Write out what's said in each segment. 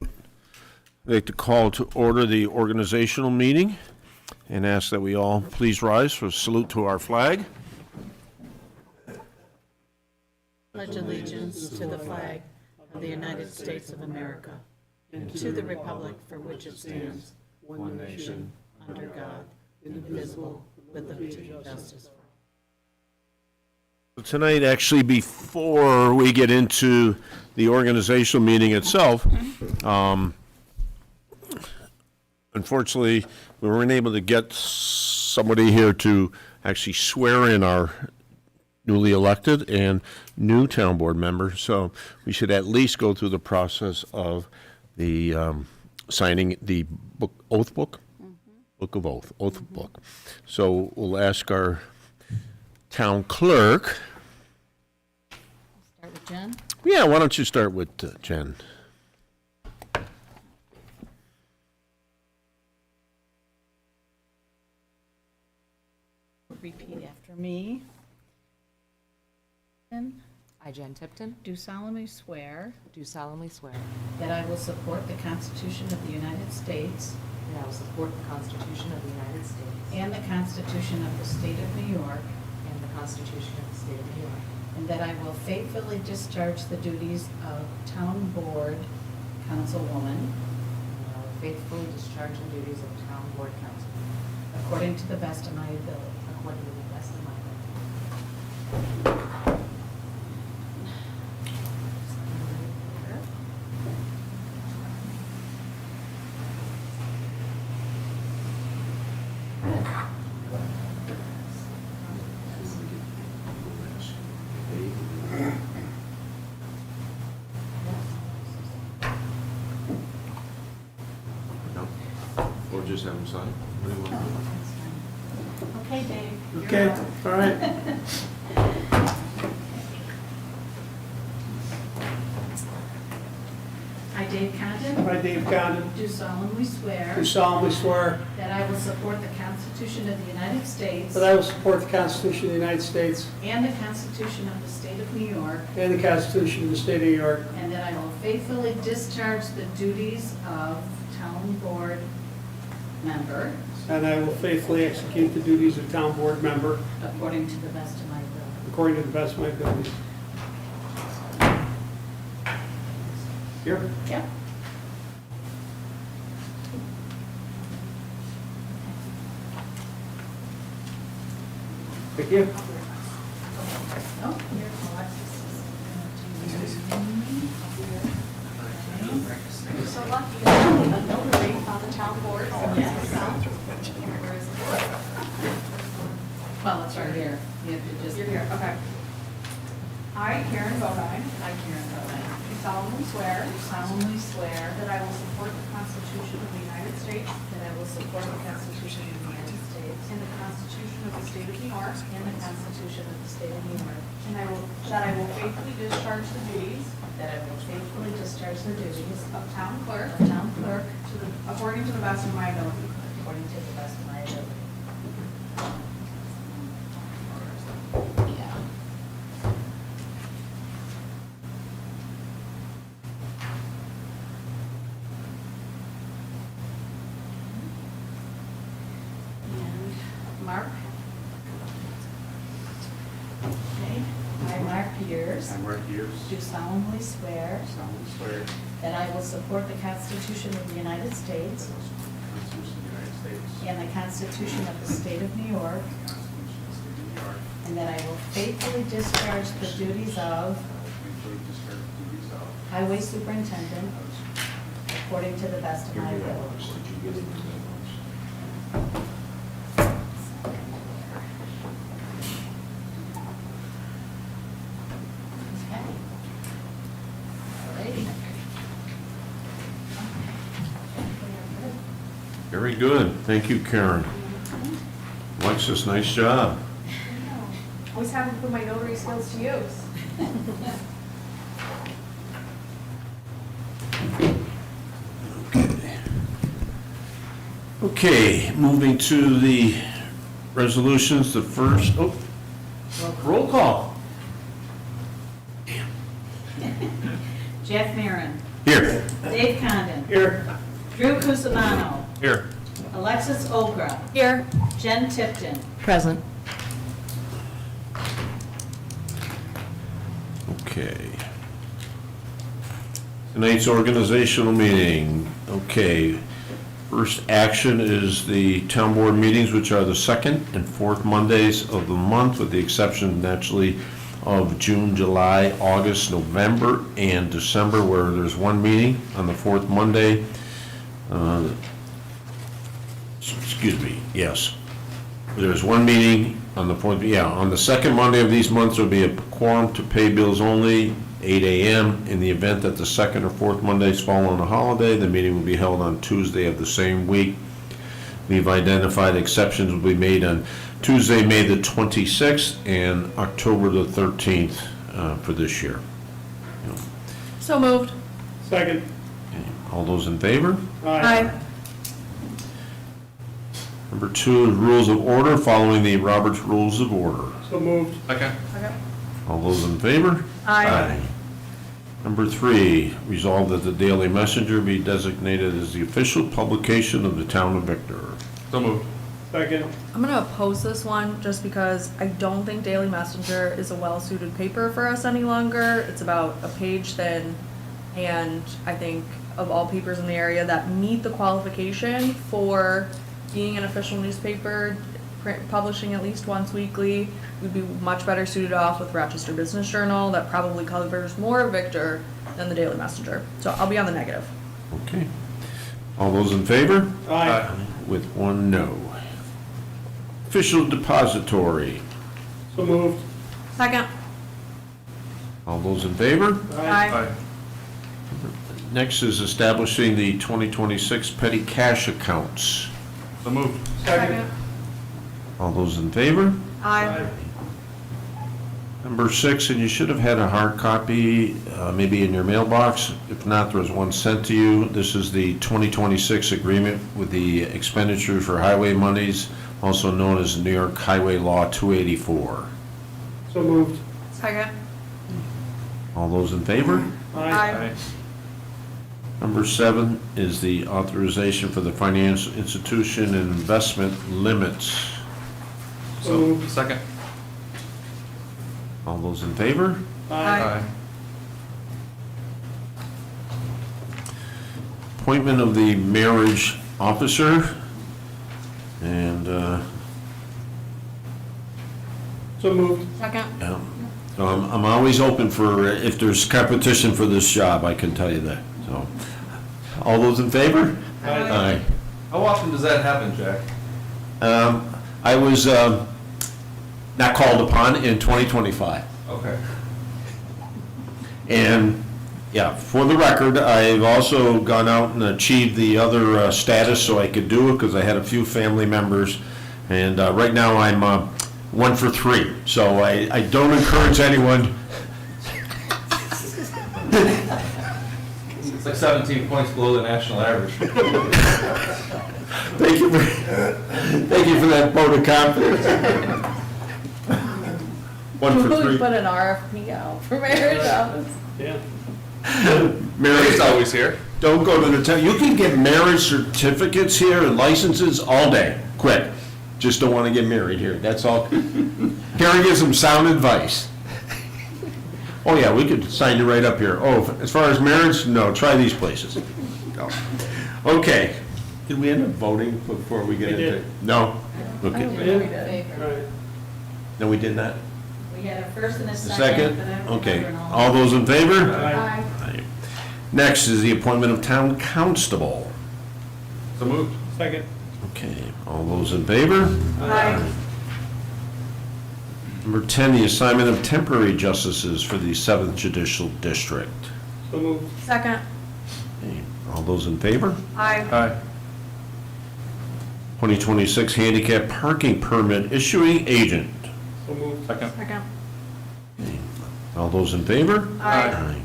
I'd like to call to order the organizational meeting and ask that we all please rise for a salute to our flag. Pledge allegiance to the flag of the United States of America and to the republic for which it stands, one nation, under God, indivisible, with liberty and justice for all. Tonight, actually, before we get into the organizational meeting itself, unfortunately, we weren't able to get somebody here to actually swear in our newly elected and new town board member, so we should at least go through the process of the signing the book, oath book? Book of oath book. So we'll ask our town clerk. Start with Jen. Yeah, why don't you start with Jen? Repeat after me. I, Jen Tipton, Do solemnly swear do solemnly swear that I will support the Constitution of the United States that I will support the Constitution of the United States and the Constitution of the State of New York, and the Constitution of the State of New York, and that I will faithfully discharge the duties of Town Board Councilwoman and I will faithfully discharge the duties of Town Board Council according to the best of my ability. according to the best of my ability. Or just have them sign? What do you want to do? Okay, Dave. you're Okay, up. all right. I, Dave Condon, I, Dave Condon, do solemnly swear do solemnly swear that I will support the Constitution of the United States that I will support the Constitution of the United States and the Constitution of the State of New York, and the Constitution of the State of New York, and that I will faithfully discharge the duties of Town Board Member and I will faithfully execute the duties of town board member according to the best of my ability. according to the best of my abilities. Here. Yep. Thank you. Oh, here's Alexis. You're so lucky to have a notary on the town board. Well, it's right here. You have to just. You're here, okay. I, Karen Bodine, I, Karen Bodine, do solemnly swear do solemnly swear that I will support the Constitution of the United States that I will support the Constitution of the United States and the Constitution of the State of New York, and the Constitution of the State of New York, and that I will faithfully discharge the duties that I will faithfully discharge the duties of town clerk of Town Clerk according to the best of my ability. according to the best of my ability. Yeah. And Mark? Okay, I, Mark Years, I, Mark Hughes, do solemnly swear solemnly swear that I will support the Constitution of the United States that I will support the Constitution of the United States and the Constitution of the State of New York, and the Constitution of the State of New York. and that I will faithfully discharge the duties of I will faithfully discharge the duties of Highway Superintendent according to the best of my ability. Okay. Alrighty. Very good. Thank you, Karen. Alexis, nice job. Always having to put my notary skills to use. Okay, moving to the resolutions, the first, roll call. Jeff Marin, Here. Dave Condon. Here. Drew Cusimano. Here. Alexis Okra. Here. Jen Tipton. Present. Okay. Tonight's organizational meeting. Okay. First action is the town board meetings, which are the second and fourth Mondays of the month, with the exception naturally of June, July, August, November, and December, where there's one meeting on the fourth Monday. Excuse me, yes. There's one meeting on the fourth, on the second Monday of these months, there'll be a quorum to pay bills only, 8 a.m. In the event that the second or fourth Mondays fall on a holiday, the meeting will be held on Tuesday of the same week. We've identified exceptions will be made on Tuesday, May the 26th, and October the 13th for this year. So moved. Second. All those in favor? Aye. Number 2, rules of order, following the Roberts Rules of Order. So moved. Okay. All those in favor? Aye. Number 3, resolve that the Daily Messenger be designated as the official publication of the town of Victor. So moved. Second. I'm gonna oppose this one just because I don't think Daily Messenger is a well-suited paper for us any longer. It's about a page thin, and I think of all papers in the area that meet the qualification for being an official newspaper, publishing at least once weekly, we'd be much better suited off with Rochester Business Journal that probably covers more of Victor than the Daily Messenger. So I'll be on the negative. Okay. All those in favor? Aye. With one no. Official depository. So moved. Second. All those in favor? Aye. Next is establishing the 2026 petty cash accounts. So moved. Second. All those in favor? Aye. Number 6, and you should have had a hard copy, maybe in your mailbox. If not, there was one sent to you. This is the 2026 agreement with the expenditure for highway monies, also known as New York Highway Law 284. So moved. Second. All those in favor? Aye. Number 7 is the authorization for the financial institution and investment limits. So moved. Second. All those in favor? Aye. Appointment of the marriage officer. And, So moved. Second. yeah. So I'm always open for, if there's competition for this job, I can tell you that, so. All those in favor? Aye. How often does that happen, Jack? I was not called upon in 2025. Okay. And, yeah, for the record, I've also gone out and achieved the other status so I could do it, because I had a few family members. And right now, I'm 1 for 3. So I don't encourage anyone. It's like 17 points below the national average. Thank you for that vote of confidence. 1 for Who 3. put an RFP out for marriage office? Yeah. Mary's always here. Don't go to the town. You can get marriage certificates here and licenses all day, quick. Just don't want to get married here, that's all. Karen gives them sound advice. Oh, yeah, we could sign you right up here. Oh, as far as marriage, no, try these places. No. Okay. Did we end up voting before we get We into? did. No? I Okay. don't think we did. Right. No, we did not? We had a first and a The second. second? but I don't Okay. remember all. All those in favor? Aye. Aye. Next is the appointment of town constable. So moved. Second. Okay, all those in favor? Aye. Number 10, the assignment of temporary justices for the 7th Judicial District. So moved. Second. Okay, all those in favor? Aye. Aye. 2026 handicap parking permit issuing agent. So moved. Second. Second. All those in favor? Aye.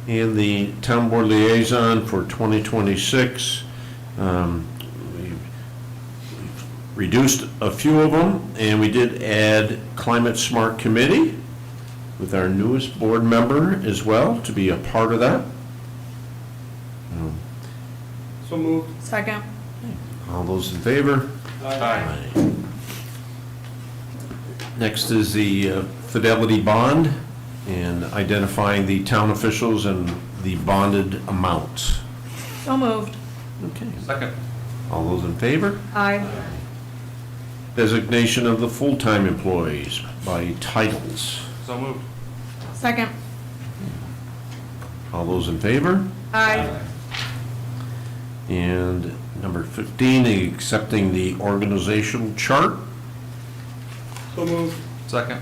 And the town board liaison for 2026, we've reduced a few of them, and we did add Climate Smart Committee with our newest board member as well to be a part of that. So moved. Second. All those in favor? Aye. Next is the fidelity bond and identifying the town officials and the bonded amounts. So moved. Okay. Second. All those in favor? Aye. Designation of the full-time employees by titles. So moved. Second. All those in favor? Aye. And number 15, accepting the organizational chart. So moved. Second.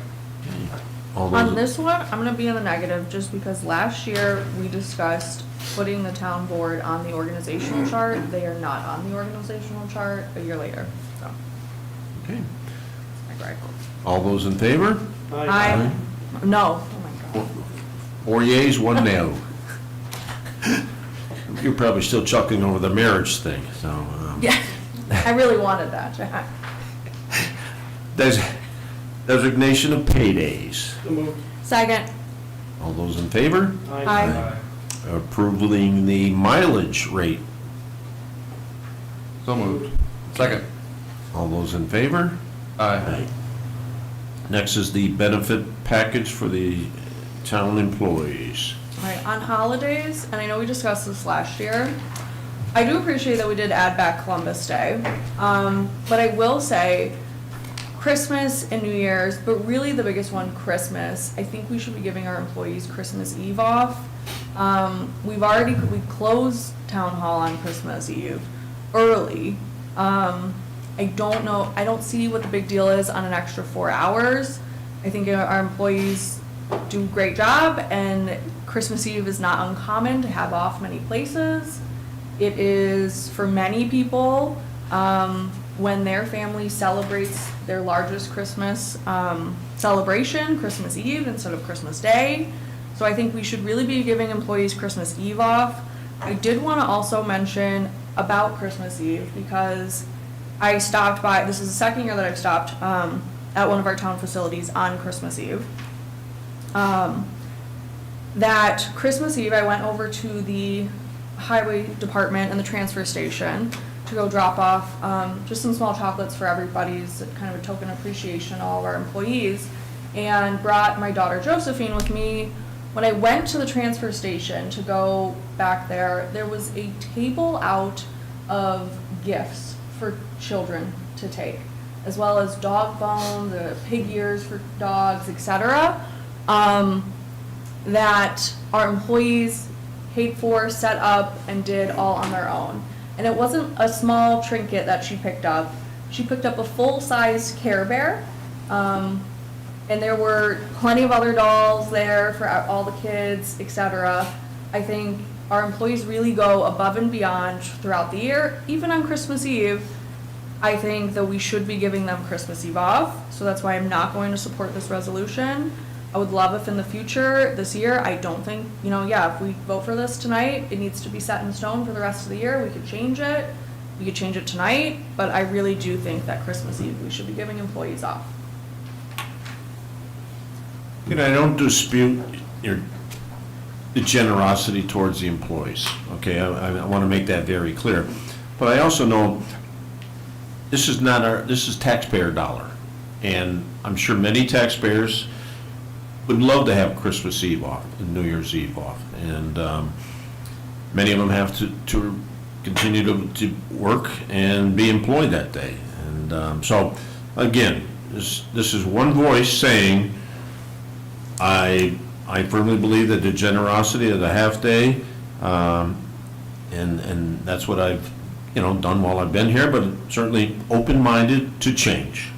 All those On this one, I'm gonna be in the negative, just because last year we discussed putting the town board on the organizational chart. They are not on the organizational chart a year later, so, Okay. my gripe. All those in favor? Aye. No, oh my god. 4 yeas, 1 no. You're probably still chuckling over the marriage thing, so. Yeah, I really wanted that, Jack. Designation of paydays. So moved. Second. All those in favor? Aye. Approving the mileage rate. So moved. Second. All those in favor? Aye. Next is the benefit package for the town employees. Right, on holidays, and I know we discussed this last year, I do appreciate that we did add back Columbus Day. But I will say, Christmas and New Year's, but really the biggest one, Christmas, I think we should be giving our employees Christmas Eve off. We closed town hall on Christmas Eve early. I don't know, I don't see what the big deal is on an extra 4 hours. I think our employees do a great job, and Christmas Eve is not uncommon to have off many places. It is, for many people, when their family celebrates their largest Christmas celebration, Christmas Eve instead of Christmas Day. So I think we should really be giving employees Christmas Eve off. I did want to also mention about Christmas Eve, because I stopped by, this is the second year that I've stopped at one of our town facilities on Christmas Eve. That Christmas Eve, I went over to the highway department and the transfer station to go drop off just some small chocolates for everybody's kind of a token appreciation, all of our employees, and brought my daughter Josephine with me. When I went to the transfer station to go back there, there was a table out of gifts for children to take, as well as dog bones, pig ears for dogs, etc. That our employees paid for, set up, and did all on their own. And it wasn't a small trinket that she picked up. She picked up a full-size Care Bear, and there were plenty of other dolls there for all the kids, etc. I think our employees really go above and beyond throughout the year, even on Christmas Eve. I think that we should be giving them Christmas Eve off, so that's why I'm not going to support this resolution. I would love if in the future, this year, I don't think, if we vote for this tonight, it needs to be set in stone for the rest of the year. We could change it. We could change it tonight, but I really do think that Christmas Eve, we should be giving employees off. I don't dispute the generosity towards the employees, okay? I want to make that very clear. But I also know this is taxpayer dollar. And I'm sure many taxpayers would love to have Christmas Eve off and New Year's Eve off. And many of them have to continue to work and be employed that day. And so, again, this is one voice saying, I firmly believe that the generosity of the half-day, and that's what I've done while I've been here, but certainly open-minded to change.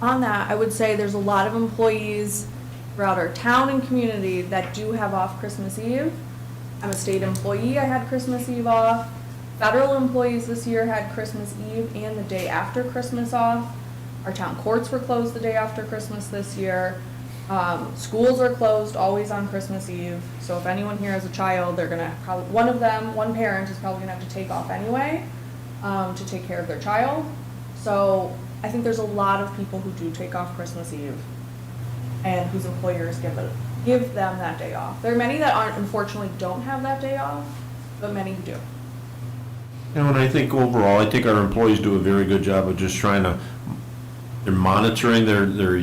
On that, I would say there's a lot of employees throughout our town and community that do have off Christmas Eve. I'm a state employee, I had Christmas Eve off. Federal employees this year had Christmas Eve and the day after Christmas off. Our town courts were closed the day after Christmas this year. Schools are closed always on Christmas Eve. So if anyone here has a child, they're gonna probably, one parent is probably gonna have to take off anyway, to take care of their child. So I think there's a lot of people who do take off Christmas Eve and whose employers give them that day off. There are many that unfortunately don't have that day off, but many who do. You know, and I think overall, I think our employees do a very good job of just trying to, they're monitoring their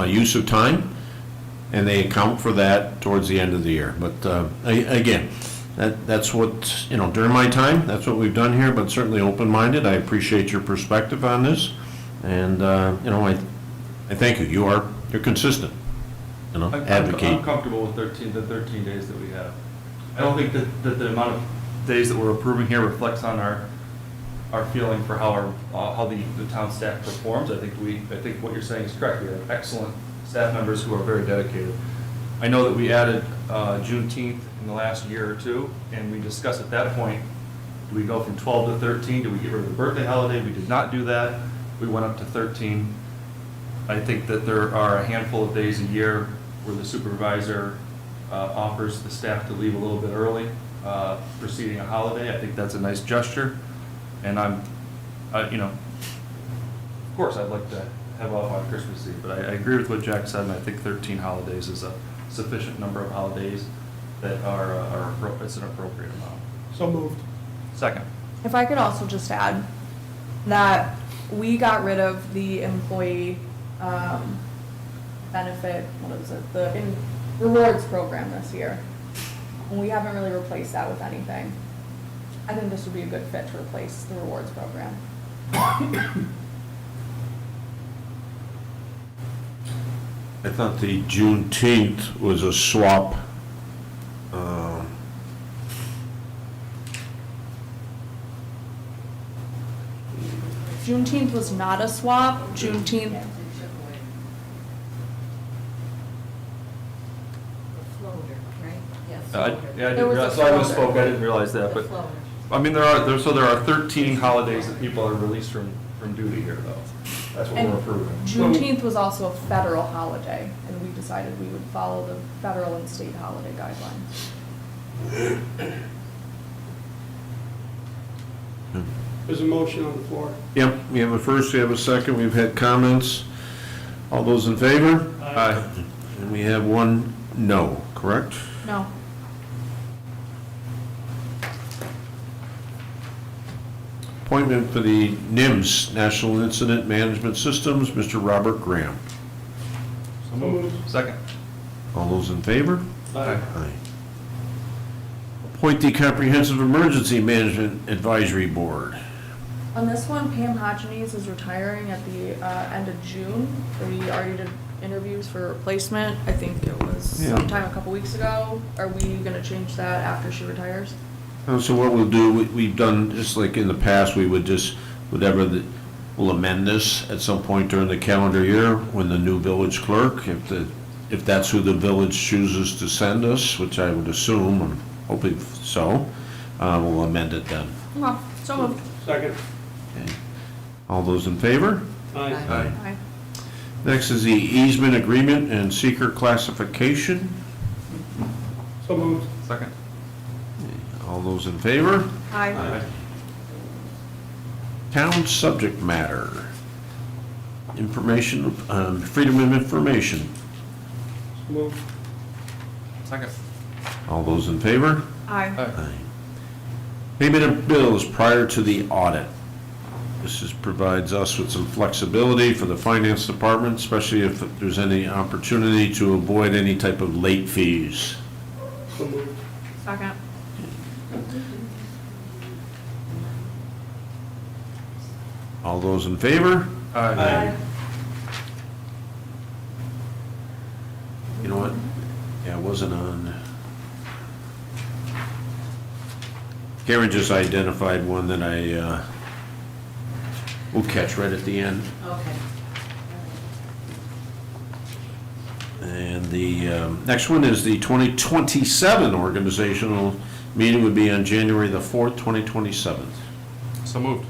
use of time, and they account for that towards the end of the year. But again, that's what, you know, during my time, that's what we've done here, but certainly open-minded. I appreciate your perspective on this, and, you know, I thank you. You're consistent, you know, advocate. I'm comfortable with the 13 days that we have. I don't think that the amount of days that we're approving here reflects on our feeling for how the town staff performs. I think what you're saying is correct. We have excellent staff members who are very dedicated. I know that we added Juneteenth in the last year or two, and we discussed at that point, do we go from 12 to 13? Do we get rid of the birthday holiday? We did not do that. We went up to 13. I think that there are a handful of days a year where the supervisor offers the staff to leave a little bit early preceding a holiday. I think that's a nice gesture, and you know, of course, I'd like to have off on Christmas Eve, but I agree with what Jack said, and I think 13 holidays is a sufficient number of holidays that it's an appropriate amount. So moved. Second. If I could also just add that we got rid of the employee benefit, what is it, the rewards program this year. And we haven't really replaced that with anything. I think this would be a good fit to replace the rewards program. I thought the Juneteenth was a swap. Juneteenth was not a swap. Juneteenth, Floater, right? Yes. Yeah, There was a so I floater. misspoke, I didn't realize that, but, Floater. I mean, there are 13 holidays that people are released from duty here, though. That's what And we're approving. Juneteenth was also a federal holiday, and we decided we would follow the federal and state holiday guidelines. There's a motion on the floor. Yep, we have a first, we have a second, we've had comments. All those in favor? Aye. And we have one no, correct? No. Appointment for the NIMS, National Incident Management Systems, Mr. Robert Graham. So moved. Second. All those in favor? Aye. Aye. Appoint the Comprehensive Emergency Management Advisory Board. On this one, Pam Hodgenes is retiring at the end of June. We already did interviews for replacement. I think it was Yeah. sometime a couple weeks ago. Are we gonna change that after she retires? So what we'll do, we've done, just like in the past, we would just, we'll amend this at some point during the calendar year when the new village clerk, if that's who the village chooses to send us, which I would assume, and hopefully so, we'll amend it then. Well, so moved. Second. Okay. All those in favor? Aye. Aye. Next is the easement agreement and seeker classification. So moved. Second. All those in favor? Aye. Town subject matter. Information, freedom of information. So moved. Second. All those in favor? Aye. Aye. Payment of bills prior to the audit. Provides us with some flexibility for the finance department, especially if there's any opportunity to avoid any type of late fees. So moved. Second. All those in favor? Aye. You know what? Yeah, it wasn't on. Karen just identified one that we'll catch right at the end. Okay. And the next one is the 2027 organizational meeting would be on January the 4th, 2027. So moved.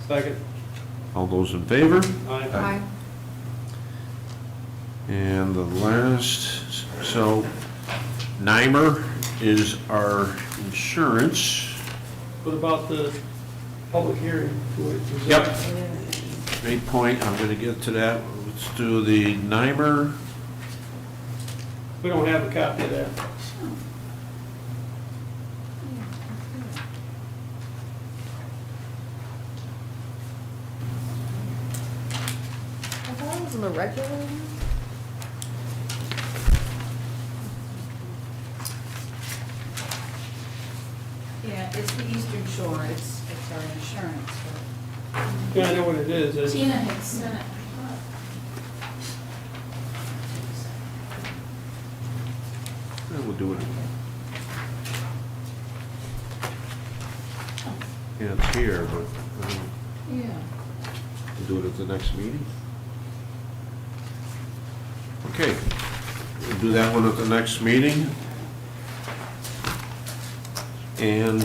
Second. All those in favor? Aye. Aye. And the last, so NYMER is our insurance. What about the public hearing? Yep. Great point, I'm gonna get to that. Let's do the NYMER. We don't have a copy of that. on the regular? Yeah, it's the Eastern Shore, it's our insurance. Yeah, I know what it is. It's- Tina had sent it. Yeah, we'll do it. Yeah, it's here, but Yeah. we'll do it at the next meeting. Okay, we'll do that one at the next meeting. And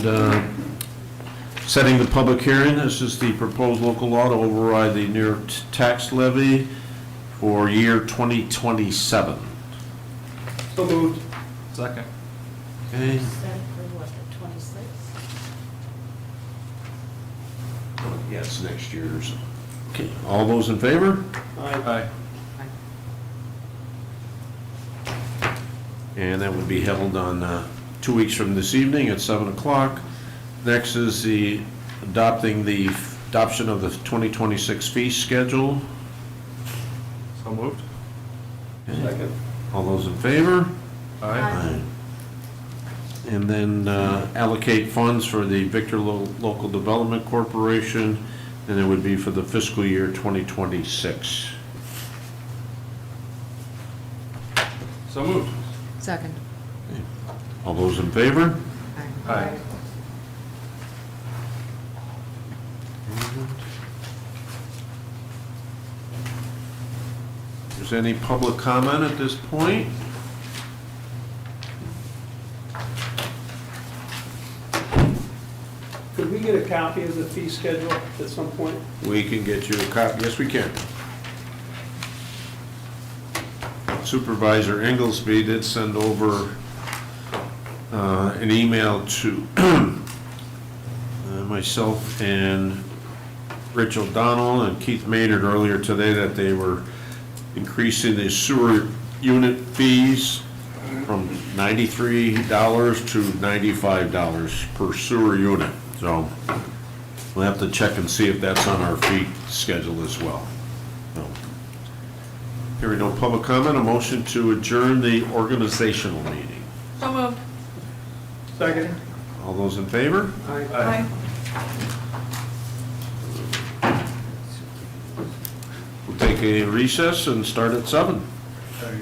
setting the public hearing, this is the proposed local law to override the New York tax levy for year 2027. So moved. Second. Okay, Set for what, the 26th? yeah, it's next year's. Okay, all those in favor? Aye. Aye. And that would be held on 2 weeks from this evening at 7 o'clock. Next is the adoption of the 2026 fee schedule. So moved. Okay. Second. All those in favor? Aye. And then allocate funds for the Victor Local Development Corporation, and it would be for the fiscal year 2026. So moved. Second. All those in favor? Aye. Is there any public comment at this point? Could we get a copy of the fee schedule at some point? We can get you a copy, yes, we can. Supervisor Inglesby did send over an email to myself and Rich O'Donnell and Keith Maynard earlier today that they were increasing the sewer unit fees from $93 to $95 per sewer unit. So we'll have to check and see if that's on our fee schedule as well. So, hearing no public comment, a motion to adjourn the organizational meeting. So moved. Second. All those in favor? Aye. We'll take a recess and start at 7. Aye.